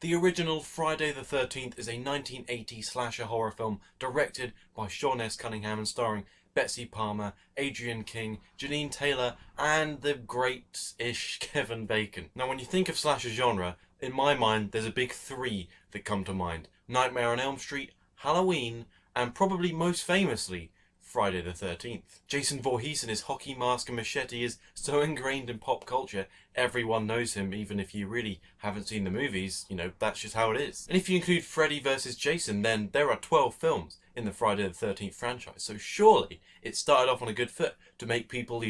The original Friday the 13th is a 1980 slasher horror film directed by Sean S. Cunningham and starring Betsy Palmer, Adrienne King, Janine Taylor, and the great-ish Kevin Bacon. Now, when you think of slasher genre, in my mind, there's a big three that come to mind. Nightmare on Elm Street, Halloween, and probably most famously, Friday the 13th. Jason Voorhees and his hockey mask and machete is so ingrained in pop culture, everyone knows him, even if you really haven't seen the movies, that's just how it is. And if you include Freddy vs. Jason, then there are 12 films in the Friday the 13th franchise, so surely it started off on a good foot to make people,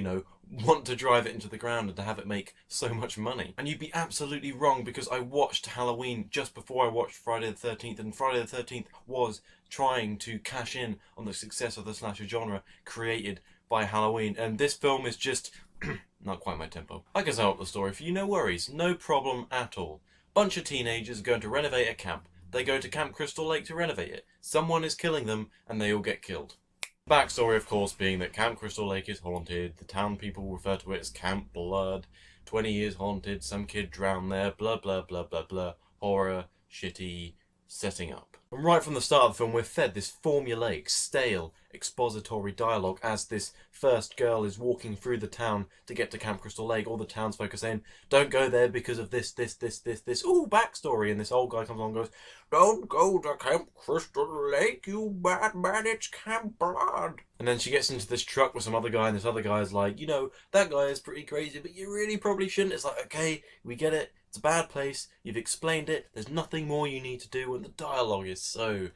want to drive it into the ground and to have it make so much money. And you'd be absolutely wrong, because I watched Halloween just before I watched Friday the 13th, and Friday the 13th was trying to cash in on the success of the slasher genre created by Halloween, and this film is just not quite my tempo. I can sum up the story for you, no worries, no problem at all. Bunch of teenagers going to renovate a camp. They go to Camp Crystal Lake to renovate it. Someone is killing them, and they all get killed. Backstory, of course, being that Camp Crystal Lake is haunted. The town people refer to it as Camp Blood. 20 years haunted, some kid drowned there, blah blah blah blah blah. Horror, shitty, setting up. And right from the start of the film, we're fed this formulaic, stale, expository dialogue as this first girl is walking through the town to get to Camp Crystal Lake. All the townsfolk are saying, don't go there because of this. Ooh, backstory. And this old guy comes along and goes, don't go to Camp Crystal Lake, you bad man, it's Camp Blood. And then she gets into this truck with some other guy, and this other guy is like, that guy is pretty crazy, but you really probably shouldn't. It's like, okay, we get it. It's a bad place. You've explained it. There's nothing more you need to do. And the dialogue is so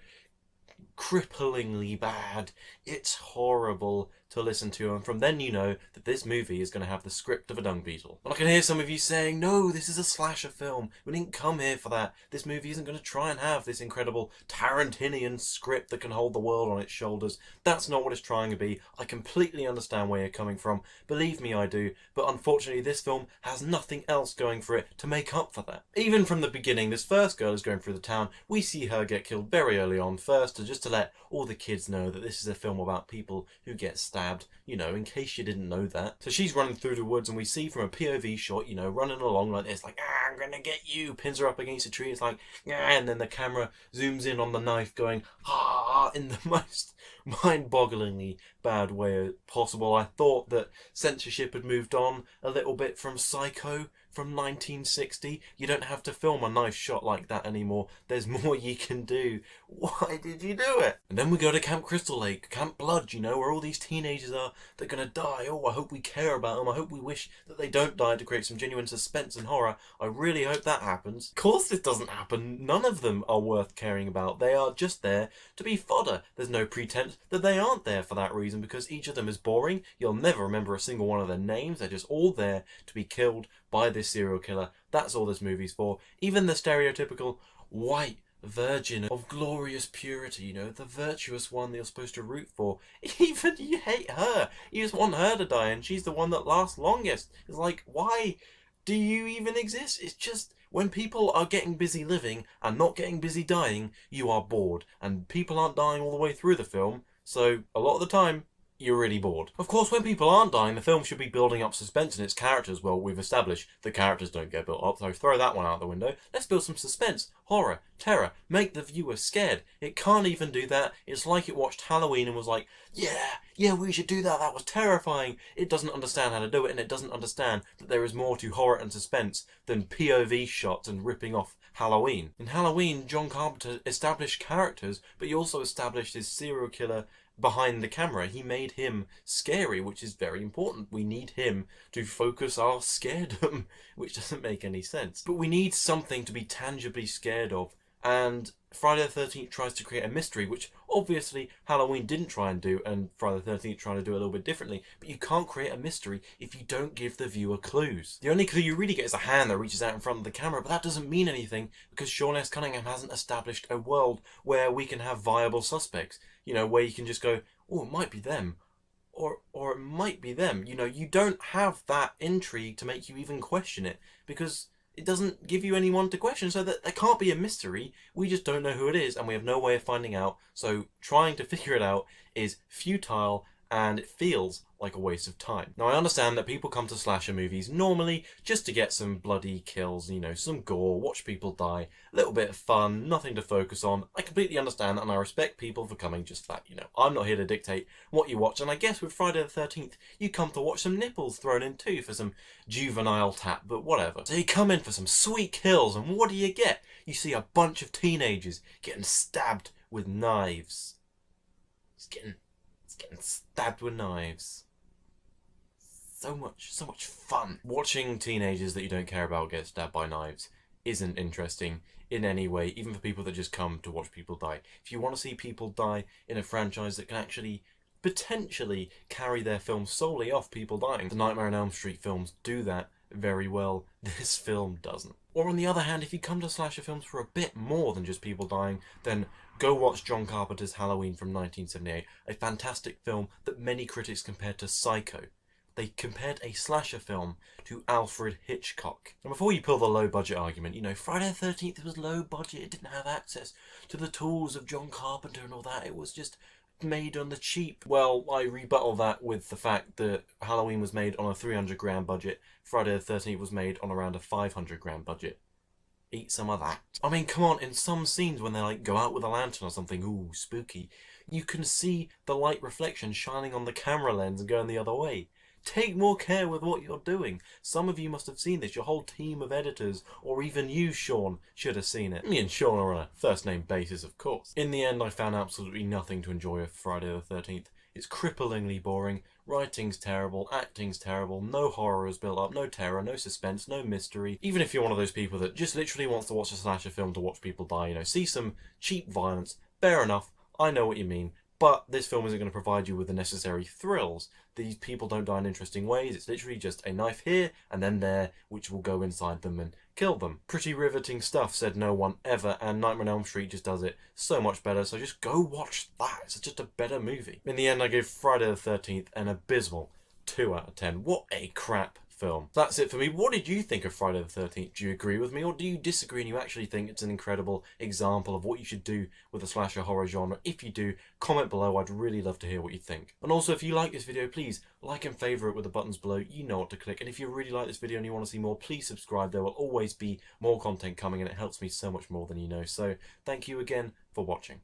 cripplingly bad. It's horrible to listen to, and from then you know that this movie is going to have the script of a dung beetle. And I can hear some of you saying, no, this is a slasher film. We didn't come here for that. This movie isn't going to try and have this incredible Tarantinian script that can hold the world on its shoulders. That's not what it's trying to be. I completely understand where you're coming from. Believe me, I do. But unfortunately, this film has nothing else going for it to make up for that. Even from the beginning, this first girl is going through the town. We see her get killed very early on first, just to let all the kids know that this is a film about people who get stabbed, in case you didn't know that. So she's running through the woods, and we see from a POV shot, running along like this, like, I'm gonna get you, pins her up against a tree, it's like, and then the camera zooms in on the knife going, in the most mind-bogglingly bad way possible. I thought that censorship had moved on a little bit from Psycho from 1960. You don't have to film a nice shot like that anymore. There's more you can do. Why did you do it? And then we go to Camp Crystal Lake, Camp Blood, where all these teenagers are. They're gonna die. Oh, I hope we care about them. I hope we wish that they don't die, to create some genuine suspense and horror. I really hope that happens. Of course it doesn't happen. None of them are worth caring about. They are just there to be fodder. There's no pretense that they aren't there for that reason, because each of them is boring. You'll never remember a single one of their names. They're just all there to be killed by this serial killer. That's all this movie's for. Even the stereotypical white virgin of glorious purity, the virtuous one that you're supposed to root for. Even you hate her. You just want her to die, and she's the one that lasts longest. It's like, why do you even exist? It's just, when people are getting busy living and not getting busy dying, you are bored. And people aren't dying all the way through the film, so a lot of the time, you're really bored. Of course, when people aren't dying, the film should be building up suspense in its characters. Well, we've established the characters don't get built up, so throw that one out the window. Let's build some suspense, horror, terror, make the viewer scared. It can't even do that. It's like it watched Halloween and was like, yeah, we should do that. That was terrifying. It doesn't understand how to do it, and it doesn't understand that there is more to horror and suspense than POV shots and ripping off Halloween. In Halloween, John Carpenter established characters, but he also established his serial killer behind the camera. He made him scary, which is very important. We need him to focus our scaredom, which doesn't make any sense. But we need something to be tangibly scared of, and Friday the 13th tries to create a mystery, which obviously Halloween didn't try and do, and Friday the 13th trying to do a little bit differently. But you can't create a mystery if you don't give the viewer clues. The only clue you really get is a hand that reaches out in front of the camera, but that doesn't mean anything because Sean S. Cunningham hasn't established a world where we can have viable suspects. Where you can just go, oh, it might be them. Or it might be them. You don't have that intrigue to make you even question it, because it doesn't give you anyone to question, so that there can't be a mystery. We just don't know who it is, and we have no way of finding out, so trying to figure it out is futile and it feels like a waste of time. Now, I understand that people come to slasher movies normally just to get some bloody kills, you know, some gore, watch people die, a little bit of fun, nothing to focus on. I completely understand that, and I respect people for coming just for that, you know. I'm not here to dictate what you watch, and I guess with Friday the 13th, you come to watch some nipples thrown in too for some juvenile tap, but whatever. So you come in for some sweet kills, and what do you get? You see a bunch of teenagers getting stabbed with knives. It's getting stabbed with knives. So much fun. Watching teenagers that you don't care about get stabbed by knives isn't interesting in any way, even for people that just come to watch people die. If you want to see people die in a franchise that can actually potentially carry their film solely off people dying, the Nightmare on Elm Street films do that very well. This film doesn't. Or on the other hand, if you come to slasher films for a bit more than just people dying, then go watch John Carpenter's Halloween from 1978, a fantastic film that many critics compared to Psycho. They compared a slasher film to Alfred Hitchcock. And before you pull the low budget argument, you know, Friday the 13th was low budget, it didn't have access to the tools of John Carpenter and all that, it was just made on the cheap. Well, I rebuttal that with the fact that Halloween was made on a 300 grand budget, Friday the 13th was made on around a 500 grand budget. Eat some of that. I mean, come on, in some scenes when they like go out with a lantern or something, ooh, spooky, you can see the light reflection shining on the camera lens and going the other way. Take more care with what you're doing. Some of you must have seen this. Your whole team of editors, or even you, Sean, should have seen it. Me and Sean are on a first-name basis, of course. In the end, I found absolutely nothing to enjoy of Friday the 13th. It's cripplingly boring, writing's terrible, acting's terrible, no horror is built up, no terror, no suspense, no mystery. Even if you're one of those people that just literally wants to watch a slasher film to watch people die, you know, see some cheap violence, fair enough, I know what you mean. But this film isn't going to provide you with the necessary thrills. These people don't die in interesting ways. It's literally just a knife here and then there, which will go inside them and kill them. Pretty riveting stuff, said no one ever, and Nightmare on Elm Street just does it so much better, so just go watch that. It's just a better movie. In the end, I gave Friday the 13th an abysmal 2 out of 10. What a crap film. That's it for me. What did you think of Friday the 13th? Do you agree with me, or do you disagree and you actually think it's an incredible example of what you should do with the slasher horror genre? If you do, comment below. I'd really love to hear what you think. And also, if you like this video, please like and favourite it with the buttons below. You know what to click. And if you really like this video and you want to see more, please subscribe. There will always be more content coming, and it helps me so much more than you know. So thank you again for watching.